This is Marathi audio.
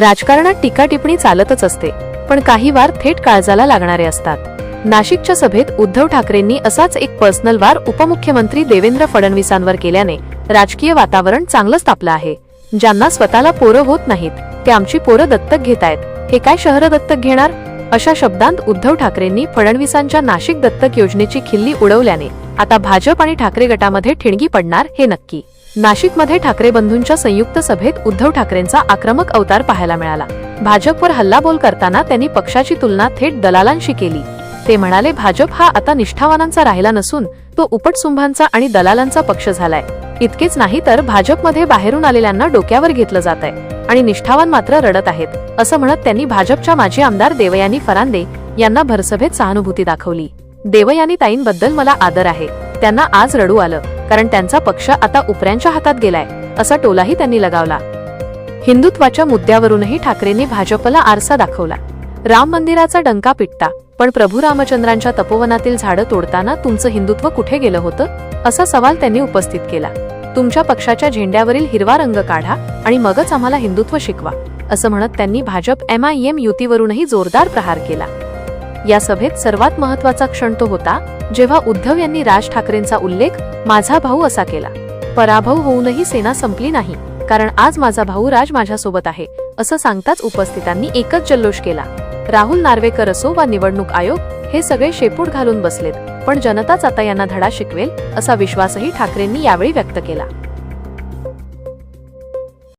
राजकारणात टीका टिप्पणी चालतच असते, पण काही वार थेट काळजाला लागणारे असतात। नाशिकच्या सभेत उद्धव ठाकरेंनी असाच एक पर्सनल वार उपमुख्यमंत्री देवेंद्र फडणवीसांवर केल्याने राजकीय वातावरण चांगलंच तापलं आहे। ज्यांना स्वतःला पोरं होत नाहीत ते आमची पोरं दत्तक घेतायत, हे काय शहर दत्तक घेणार, अशा शब्दांत उद्धव ठाकरेंनी फडणवीसांच्या नाशिक दत्तक योजनेची खिल्ली उडवल्याने आता भाजप आणि ठाकरे गटामध्ये ठिणगी पडणार हे नक्की। नाशिकमध्ये ठाकरे बंधूंच्या संयुक्त सभेत उद्धव ठाकरेंचा आक्रमक अवतार पाहायला मिळाला। भाजपवर हल्लाबोल करताना त्यांनी पक्षाची तुलना थेट दलालांशी केली। ते म्हणाले, भाजप हा आता निष्ठावानांचा राहिला नसून तो उपटसुंभांचा आणि दलालांचा पक्ष झालाय। इतकेच नाही तर भाजपमध्ये बाहेरून आलेल्यांना डोक्यावर घेतलं जात आहे आणि निष्ठावान मात्र रडत आहेत, असं म्हणत त्यांनी भाजपच्या माजी आमदार देवयानी फरांदे यांना भरसभेत सहानुभूती दाखवली। देवयानी ताईंबद्दल मला आदर आहे, त्यांना आज रडू आलं कारण त्यांचा पक्ष आता उपऱ्यांच्या हातात गेलाय, असा टोलाही त्यांनी लगावला। हिंदुत्वाच्या मुद्द्यावरूनही ठाकरेंनी भाजपला आरसा दाखवला। राम मंदिराचा डंका पिटता, पण प्रभू रामचंद्रांच्या तपोवनातील झाडं तोडताना तुमचं हिंदुत्व कुठे गेलं होतं, असा सवाल त्यांनी उपस्थित केला। तुमच्या पक्षाच्या झेंड्यावरील हिरवा रंग काढा आणि मगच आम्हाला हिंदुत्व शिकवा, असं म्हणत त्यांनी भाजप MIM युतीवरूनही जोरदार प्रहार केला। या सभेत सर्वात महत्त्वाचा क्षण तो होता जेव्हा उद्धव यांनी राज ठाकरेंचा उल्लेख माझा भाऊ असा केला। पराभव होऊनही सेना संपली नाही, कारण आज माझा भाऊ राज माझ्यासोबत आहे, असं सांगताच उपस्थितांनी एकच जल्लोष केला। राहुल नार्वेकर असो वा निवडणूक आयोग, हे सगळे शेपूट घालून बसलेत, पण जनताच आता यांना धडा शिकवेल, असा विश्वासही ठाकरेंनी यावेळी व्यक्त केला।